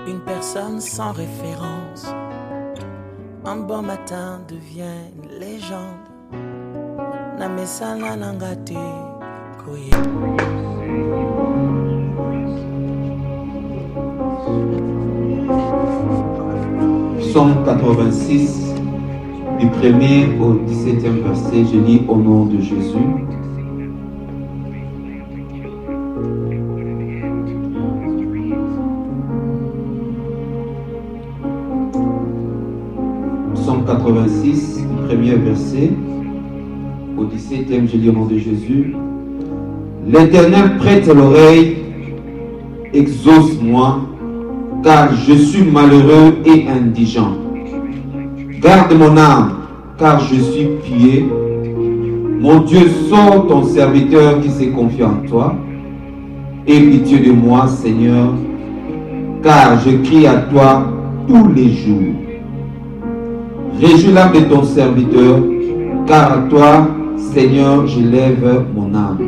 Une personne sans référence, un bon matin devient une légende. Namesana nangate koye. 86, du 1er au 17e verset, je lis au nom de Jésus. Psaume 86, du 1er verset au 17e, je lis au nom de Jésus. L'Éternel prête l'oreille, exauce-moi, car je suis malheureux et indigent. Garde mon âme, car je suis pieux. Mon Dieu, sauve ton serviteur qui s'est confié en toi. Aie pitié de moi, Seigneur, car je crie à toi tous les jours. Réjouis l'âme de ton serviteur, car à toi, Seigneur, je lève mon âme.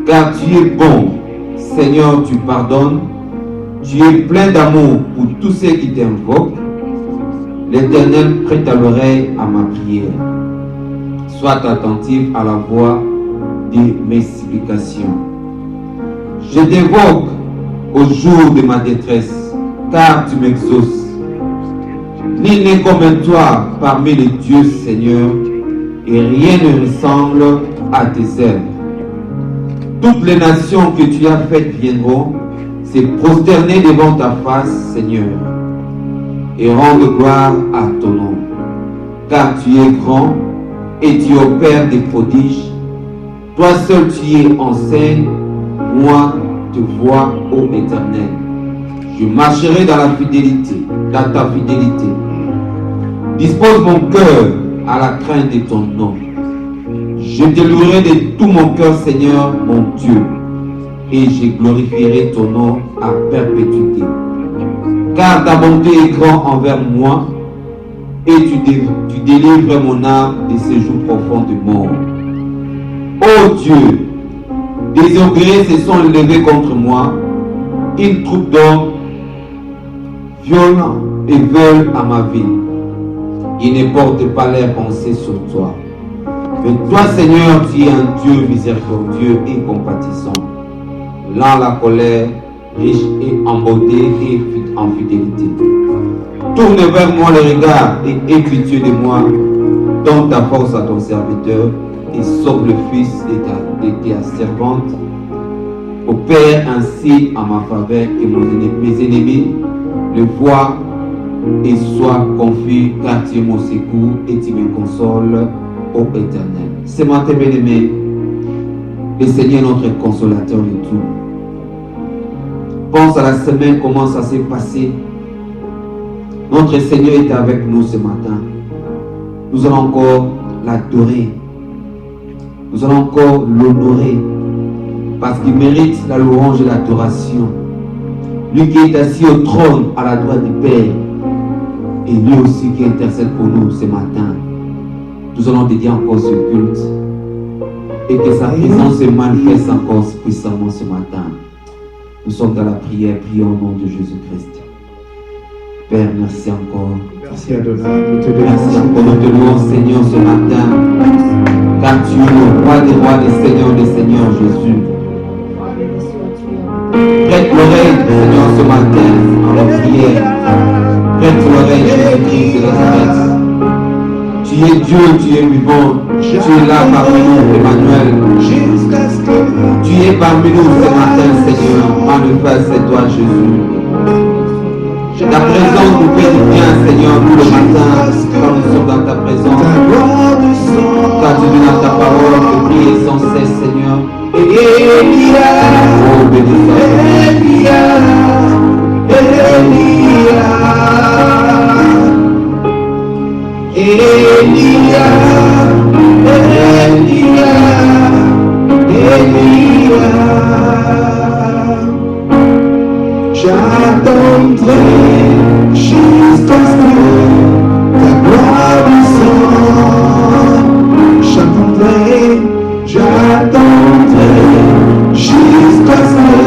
Car tu es bon, Seigneur, tu pardonnes. Tu es plein d'amour pour tous ceux qui t'invoquent. L'Éternel prête à l'oreille à ma prière. Sois attentif à la voix de mes supplications. Je t'invoque au jour de ma détresse, car tu m'exauces. Nul n'est comme toi parmi les dieux, Seigneur, et rien ne ressemble à tes œuvres. Toutes les nations que tu as faites viendront se prosterner devant ta face, Seigneur, et rendre gloire à ton nom. Car tu es grand et tu opères des prodiges. Toi seul tu es en scène, moi te vois, ô Éternel. Je marcherai dans la fidélité, dans ta fidélité. Dispose mon cœur à la crainte de ton nom. Je te louerai de tout mon cœur, Seigneur, mon Dieu, et je glorifierai ton nom à perpétuité. Car ta bonté est grande envers moi, et tu délivres mon âme de ce jour profond de mort. Ô Dieu, des orgueilleux se sont levés contre moi, une troupe d'hommes violents et veulent à ma vie. Ils ne portent pas leurs pensées sur toi. Mais toi, Seigneur, tu es un Dieu miséricordieux et compatissant, lent à la colère, riche et en beauté et en fidélité. Tourne vers moi le regard et aie pitié de moi. Donne ta force à ton serviteur et sauve le fils de ta servante. Opère ainsi en ma faveur que mes ennemis le voient et soient confus, car tu es mon secours et tu me consoles, ô Éternel. C'est moi, tes bien-aimés, le Seigneur est notre consolateur de tout. Pense à la semaine, comment ça s'est passé. Notre Seigneur est avec nous ce matin. Nous allons encore l'adorer. Nous allons encore l'honorer. Parce qu'il mérite la louange et l'adoration. Lui qui est assis au trône à la droite du Père. Et lui aussi qui intercède pour nous ce matin. Nous allons dédier encore ce culte. Et que sa présence se manifeste encore puissamment ce matin. Nous sommes dans la prière, prions au nom de Jésus-Christ. Père, merci encore. Merci Adonai. Merci encore, nous te louons Seigneur ce matin. Car tu es le roi des rois, des seigneurs Jésus. Prête l'oreille Seigneur ce matin en la prière. Prête l'oreille Jésus-Christ de Nazareth. Tu es Dieu, tu es vivant. Tu es là parmi nous, Emmanuel. Tu es parmi nous ce matin, Seigneur. Manifeste toi, Jésus. Ta présence nous fait du bien, Seigneur, tout le matin, quand nous sommes dans ta présence. Car tu dis dans ta parole que prier sans cesse, Seigneur. Oh, béni J'attendrai jusqu'à ce que ta gloire descende. J'attendrai jusqu'à ce que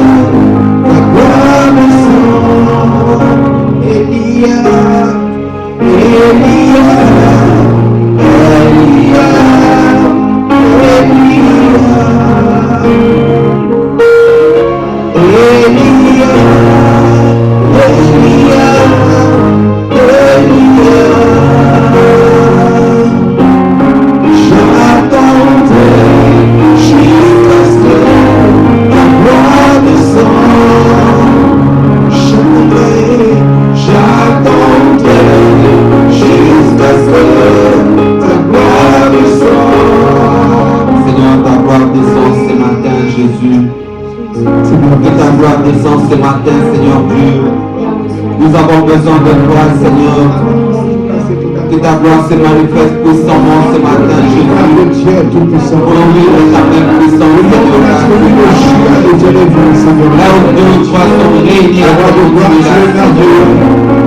ta gloire descende. Ce matin, Seigneur Dieu, nous avons besoin de toi, Seigneur. Que ta gloire se manifeste puissamment ce matin, Jésus. Pour nous de ta même puissance, Seigneur. Là où deux ou trois sont réunis à ta gloire, Seigneur.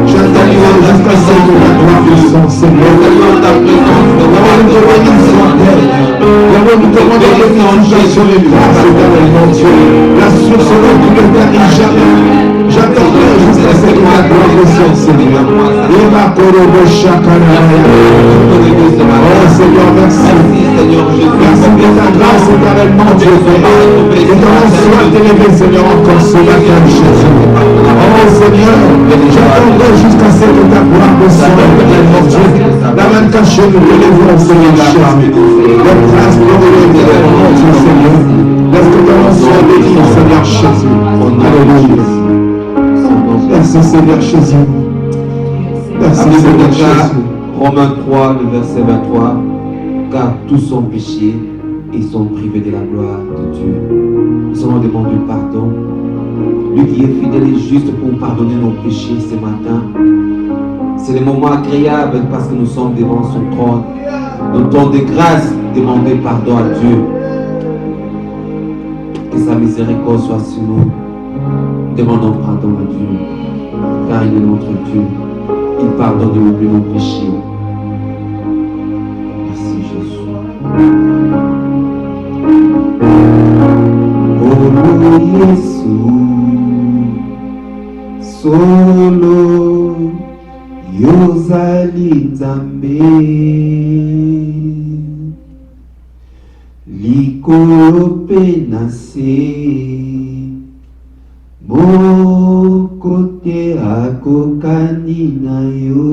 Jusqu'à ce que la gloire puissance, Seigneur. Ta présence, de voir de nous demander de sur les grâces éternellement, Dieu. La source de tout ne tarit jamais. J'attendrai jusqu'à ce que la gloire descende, Seigneur. Et ma corobo chakana. Oh Seigneur, merci. Merci de ta grâce éternellement, Dieu. Et ton nom soit élevé, Seigneur, encore ce matin, Jésus. Oh Seigneur, j'attendrai jusqu'à ce que ta gloire descende éternellement, Dieu. La main cachée, nous relèvons, Seigneur, Jésus. Les grâces glorieuses éternellement, Dieu, Seigneur. Laisse que ton nom soit béni, Seigneur Jésus. Alléluia. Merci, Seigneur Jésus. Merci, Seigneur Jésus. Romains 3, le verset 23. Car tous sont péchés et sont privés de la gloire de Dieu. Nous allons demander pardon. Lui qui est fidèle et juste pour pardonner nos péchés ce matin. C'est le moment agréable parce que nous sommes devant son trône. Nous temps de grâce, demander pardon à Dieu. Que sa miséricorde soit sur nous. Demandons pardon à Dieu. Car il est notre Dieu. Il pardonne de nous nos péchés. Merci Jésus. Oh Jésus, solo yozali nzambe, likolo pe na se. Moko te akokani na yo,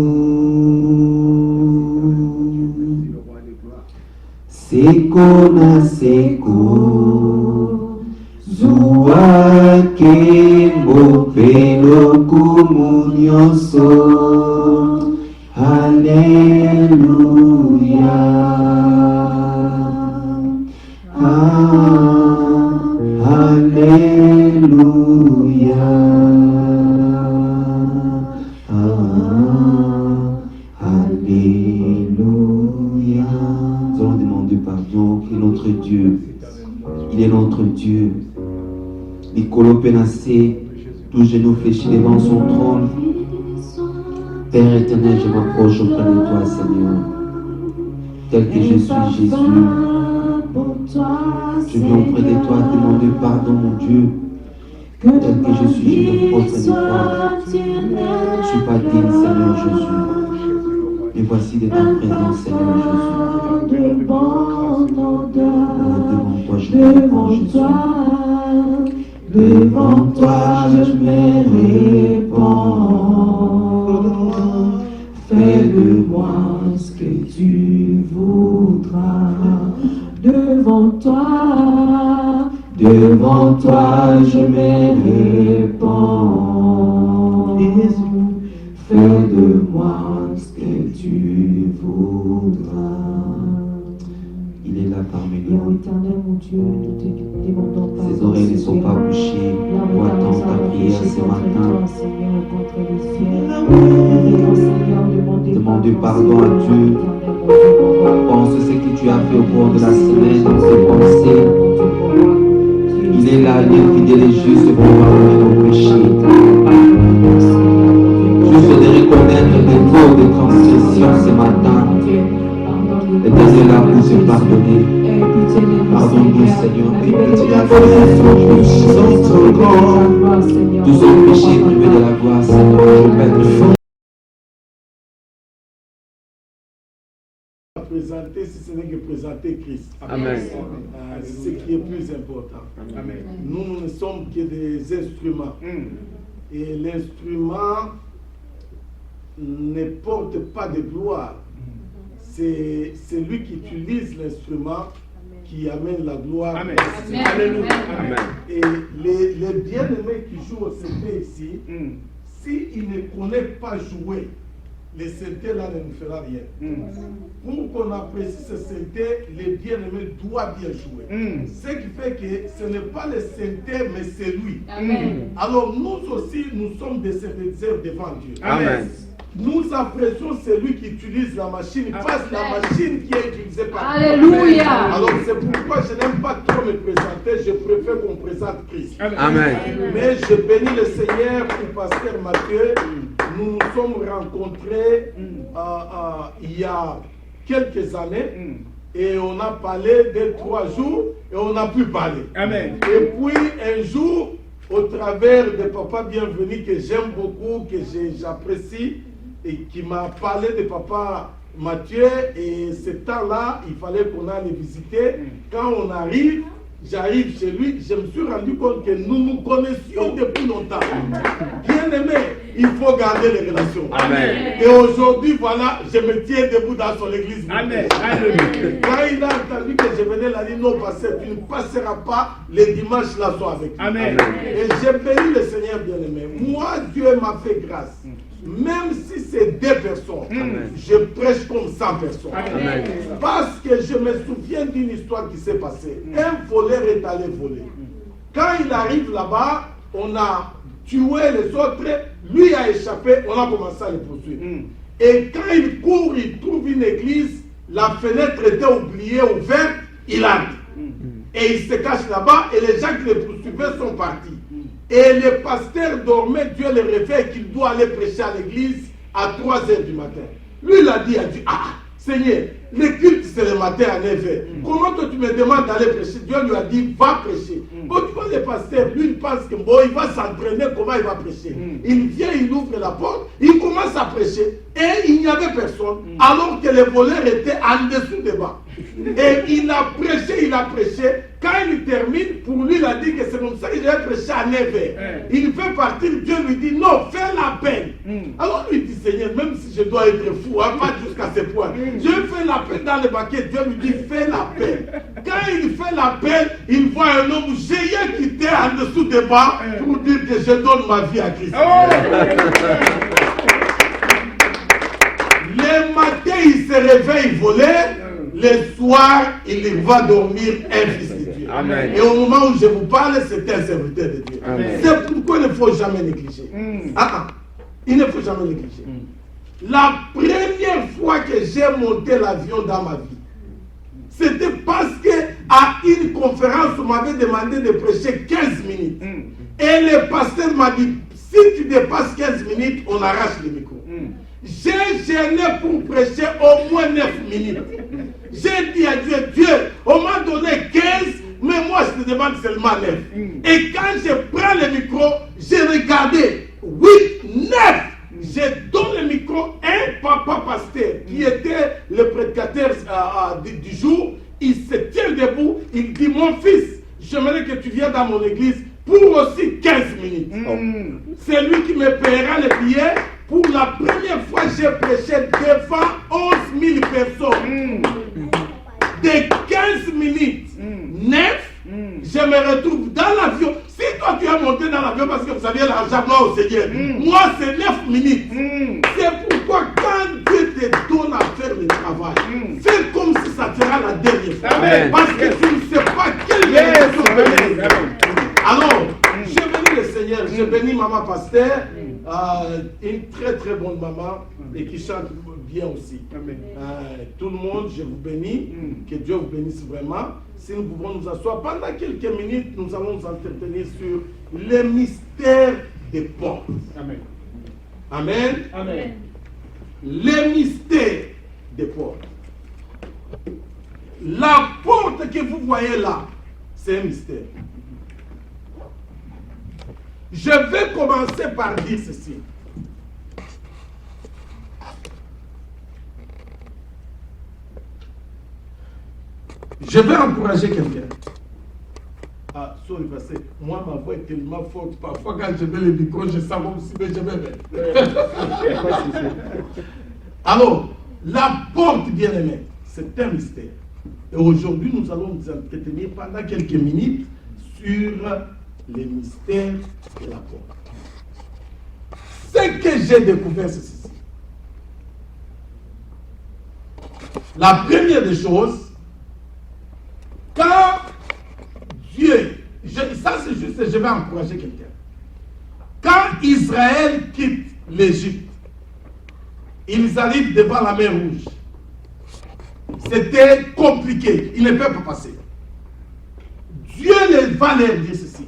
seko na seko, zuwa ke mpe lokumu nyonso. Alléluia. Alléluia. Alléluia. Nous allons demander pardon. Il est notre Dieu. Il est notre Dieu. Nicolo Pénassé, tous genoux fléchis devant son trône. Père éternel, je m'approche auprès de toi, Seigneur. Tel que je suis, Jésus. Je viens auprès de toi demander pardon, mon Dieu. Tel que je suis, je me pose auprès de toi. Je ne suis pas digne, Seigneur Jésus. Mais voici de ta présence, Seigneur Jésus. Devant toi, je me répands, Jésus. Devant toi, je me répands. Fais de moi ce que tu voudras. Devant toi, je me répands. Fais de moi ce que tu voudras. Il est là parmi nous. Ses oreilles ne sont pas bouchées pour attendre ta prière ce matin. Demandez pardon à Dieu. Pense ce que tu as fait au cours de la semaine, ses pensées. Il est là, il est fidèle et juste pour pardonner nos péchés. Juste de reconnaître des fautes, des transgressions ce matin. L'éternel est là pour te pardonner. Pardonne-nous, Seigneur, et pitié la tous sont péchés privés de la gloire, Seigneur. Je pète le feu. présenter si ce n'est que présenter Christ. Amen. C'est ce qui est plus important. Amen. Nous ne sommes que des instruments. Et l'instrument ne porte pas de gloire. C'est celui qui utilise l'instrument qui amène la gloire. Amen. Alléluia. Amen. Et les bien-aimés qui jouent au CP ici, s'ils ne connaissent pas jouer, le CT là ne nous fera rien. Pour qu'on apprécie ce CT, les bien-aimés doivent bien jouer. Ce qui fait que ce n'est pas le CT, mais c'est lui. Alors nous aussi, nous sommes des serviteurs devant Dieu. Amen. Nous apprécions celui qui utilise la machine, pas la machine qui est utilisée par Dieu. Alléluia. Alors c'est pourquoi je n'aime pas trop me présenter, je préfère qu'on présente Christ. Amen. Mais je bénis le Seigneur pour Pasteur Mathieu. Nous nous sommes rencontrés il y a quelques années et on a parlé de 3 jours et on a pu parler. Amen. Et puis un jour, au travers de Papa Bienvenu que j'aime beaucoup, que j'apprécie et qui m'a parlé de Papa Mathieu, et ce temps-là, il fallait qu'on aille le visiter. Quand on arrive, j'arrive chez lui, je me suis rendu compte que nous nous connaissions depuis longtemps. Bien aimé, il faut garder les relations. Amen. Et aujourd'hui, voilà, je me tiens debout dans son église. Amen. Quand il a entendu que je venais, il a dit non, pasteur, tu ne passeras pas les dimanches là soir avec moi. Amen. Et j'ai béni le Seigneur bien aimé. Moi, Dieu m'a fait grâce. Même si c'est 2 personnes, je prêche comme 100 personnes. Amen. Parce que je me souviens d'une histoire qui s'est passée. Un voleur est allé voler. Quand il arrive là-bas, on a tué les autres, lui a échappé, on a commencé à le poursuivre. Et quand il court, il trouve une église, la fenêtre était oubliée, ouverte, il entre. Et il se cache là-bas et les gens qui le poursuivaient sont partis. Et le pasteur dormait, Dieu le réveille qu'il doit aller prêcher à l'église à 3 h du matin. Lui, il a dit à Dieu, Seigneur, le culte c'est le matin à 9 h. Comment toi tu me demandes d'aller prêcher? Dieu lui a dit, va prêcher. Bon, tu vois le pasteur, lui il pense que bon, il va s'entraîner, comment il va prêcher. Il vient, il ouvre la porte, il commence à prêcher. Et il n'y avait personne, alors que le voleur était en dessous des bancs. Et il a prêché. Quand il termine, pour lui, il a dit que c'est comme ça qu'il devait prêcher à 9 h. Il fait partir, Dieu lui dit, non, fais la peine. Alors lui dit, Seigneur, même si je dois être fou, pas jusqu'à ce point, Dieu fait la peine dans le baquet, Dieu lui dit, fais la peine. Quand il fait la peine, il voit un homme géant qui était en dessous des bancs pour dire que je donne ma vie à Christ. Le matin, il se réveille volé. Le soir, il va dormir un fils de Dieu. Amen. Et au moment où je vous parle, c'est un serviteur de Dieu. C'est pourquoi il ne faut jamais négliger. Il ne faut jamais négliger. La première fois que j'ai monté l'avion dans ma vie, c'était parce qu'à une conférence, on m'avait demandé de prêcher 15 minutes. Et le pasteur m'a dit, si tu dépasses 15 minutes, on arrache le micro. J'ai gêné pour prêcher au moins 9 minutes. J'ai dit à Dieu, Dieu, on m'a donné 15, mais moi je te demande seulement 9. Et quand je prends le micro, j'ai regardé 8, 9. Je donne le micro à un papa pasteur qui était le prédicateur du jour. Il se tient debout, il dit, mon fils, j'aimerais que tu viennes dans mon église pour aussi 15 minutes. C'est lui qui me paiera les billets. Pour la première fois, j'ai prêché devant 11 000 personnes. De 15 minutes, 9, je me retrouve dans l'avion. Si toi tu as monté dans l'avion parce que vous saviez l'argent, moi au Seigneur, moi c'est 9 minutes. C'est pourquoi quand Dieu te donne à faire le travail, fais comme si ça sera la dernière fois. Amen. Parce que tu ne sais pas quelle bénédiction venir. Alors, je bénis le Seigneur, je bénis Maman Pasteur. Une très très bonne maman et qui chante bien aussi. Tout le monde, je vous bénis, que Dieu vous bénisse vraiment. Si nous pouvons nous asseoir pendant quelques minutes, nous allons nous entretenir sur le mystère des portes. Amen. Amen. Amen. Le mystère des portes. La porte que vous voyez là, c'est un mystère. Je vais commencer par dire ceci. Je vais encourager quelqu'un. Ah, sorry, parce que moi, ma voix est tellement forte. Parfois, quand je mets le micro, je sens comme si je vais Alors, la porte, bien-aimée, c'est un mystère. Et aujourd'hui, nous allons nous entretenir pendant quelques minutes sur les mystères de la porte. Ce que j'ai découvert, c'est ceci. La première des choses, quand Dieu, ça c'est juste, je vais encourager quelqu'un. Quand Israël quitte l'Égypte, ils arrivent devant la mer Rouge. C'était compliqué, ils ne peuvent pas passer. Dieu va leur dire ceci.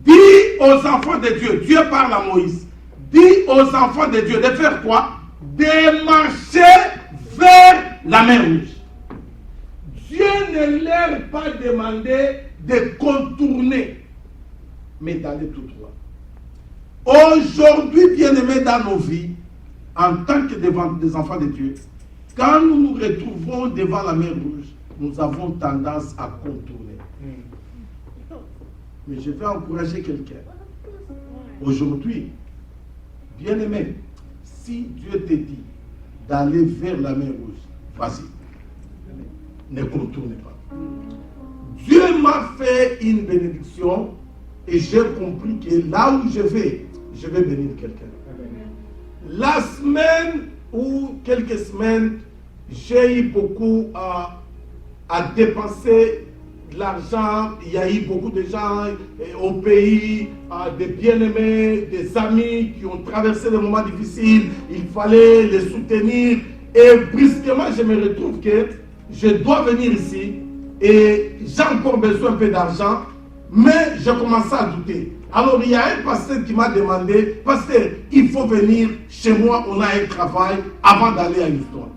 Dis aux enfants de Dieu, Dieu parle à Moïse, dis aux enfants de Dieu de faire quoi? De marcher vers la mer Rouge. Dieu ne leur a pas demandé de contourner, mais d'aller tout droit. Aujourd'hui, bien-aimés dans nos vies, en tant que des enfants de Dieu, quand nous nous retrouvons devant la mer Rouge, nous avons tendance à contourner. Mais je vais encourager quelqu'un. Aujourd'hui, bien-aimé, si Dieu te dit d'aller vers la mer Rouge, vas-y. Ne contournez pas. Dieu m'a fait une bénédiction et j'ai compris que là où je vais bénir quelqu'un. La semaine ou quelques semaines, j'ai eu beaucoup à dépenser de l'argent. Il y a eu beaucoup de gens au pays, des bien-aimés, des amis qui ont traversé des moments difficiles. Il fallait les soutenir. Et brusquement, je me retrouve que je dois venir ici et j'ai encore besoin un peu d'argent, mais je commence à douter. Alors il y a un pasteur qui m'a demandé, pasteur, il faut venir chez moi, on a un travail avant d'aller à l'histoire.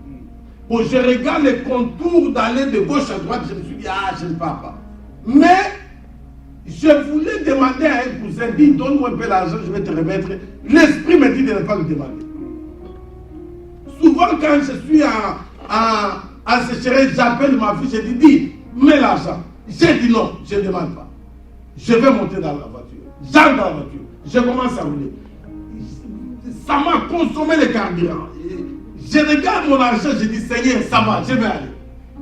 Bon, je regarde les contours d'aller de gauche à droite, je me suis dit, je ne pars pas. Mais je voulais demander à un cousin, dit, donne-moi un peu d'argent, je vais te remettre. L'esprit me dit de ne pas le demander. Souvent quand je suis à sécheresse, j'appelle ma fille, je dis, mets l'argent. J'ai dit non, je ne demande pas. Je vais monter dans la voiture. J'entre dans la voiture. Je commence à rouler. Ça m'a consommé le carburant. Je regarde mon argent, je dis, Seigneur, ça va, je vais aller.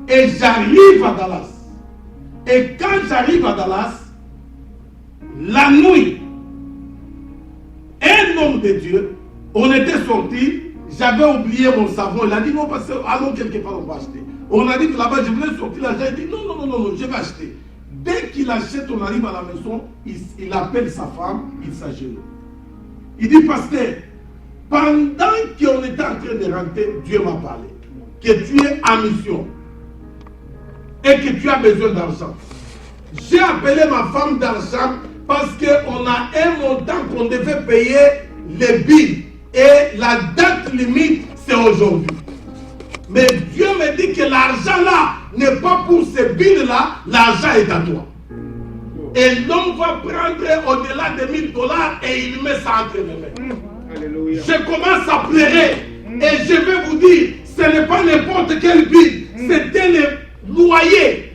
Et j'arrive à Dallas. Et quand j'arrive à Dallas, la nuit, un homme de Dieu, on était sortis. J'avais oublié mon savon. Il a dit non, parce que allons quelque part, on va acheter. On a dit que là-bas, je voulais sortir l'argent. Il dit non, je vais acheter. Dès qu'il achète, on arrive à la maison, il appelle sa femme, il s'agenouille. Il dit, pasteur, pendant qu'on était en train de rentrer, Dieu m'a parlé. Que tu es en mission. Et que tu as besoin d'argent. J'ai appelé ma femme d'argent parce qu'on a un montant qu'on devait payer les billes. Et la date limite, c'est aujourd'hui. Mais Dieu me dit que l'argent là n'est pas pour ces billes-là, l'argent est à toi. Et l'homme va prendre au-delà de $1000 et il met ça entre mes mains. Alléluia. Je commence à pleurer. Et je vais vous dire, ce n'est pas n'importe quelle bille, c'était le loyer.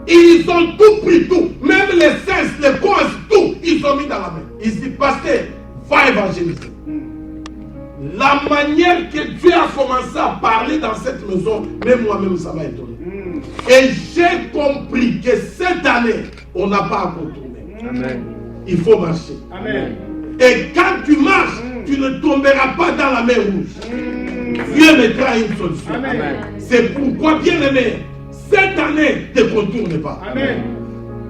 Ils ont tout pris, tout. Même les cesses, les causes, tout. Ils ont mis dans la main. Ils disent, pasteur, va évangéliser. La manière que Dieu a commencé à parler dans cette maison, même moi-même, ça m'a étonné. Et j'ai compris que cette année, on n'a pas à contourner. Amen. Il faut marcher. Amen. Et quand tu marches, tu ne tomberas pas dans la mer Rouge. Dieu mettra une solution. C'est pourquoi, bien aimé, cette année, ne contourne pas. Amen.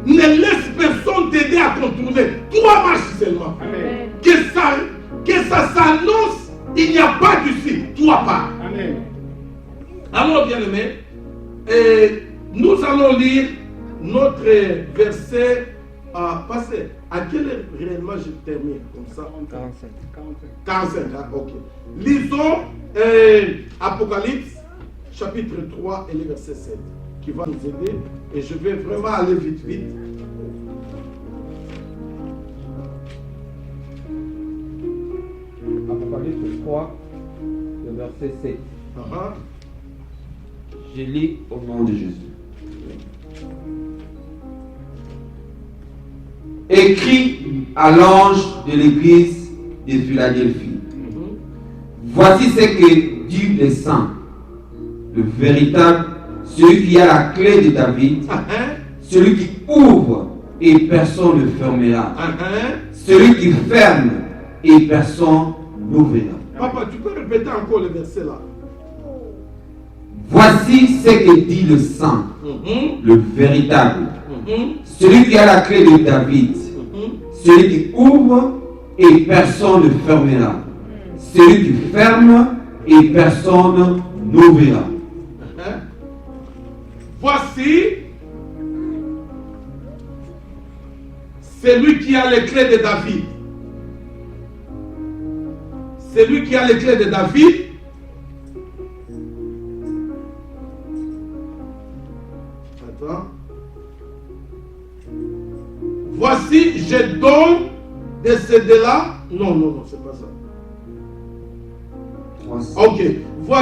Ne laisse personne t'aider à contourner. Toi, marche seulement. Amen. Que ça s'annonce, il n'y a pas d'ici. Toi, pars. Amen. Alors, bien aimé, nous allons lire notre verset. Passé. À quelle heure réellement je termine comme ça? 45, hein? Ok. Lisons Apocalypse, chapitre 3 et le verset 7, qui va nous aider. Et je vais vraiment aller vite. Apocalypse 3, le verset verset 7. Uh-huh. Je lis au nom de Jésus. Écrit à l'ange de l'église de Philadelphie. Voici ce que dit le Saint, le véritable, celui qui a la clé de David, celui qui ouvre et personne ne fermera, celui qui ferme et personne n'ouvrira. Papa, tu peux répéter encore le verset là? Voici ce que dit le Saint, le véritable, celui qui a la clé de David, celui qui ouvre et personne ne fermera, celui qui ferme et personne n'ouvrira. Voici celui qui a les clés de David. Celui qui a les clés de David. Attends. Voici, je donne de ceux-là. Non, c'est pas ça. Ok.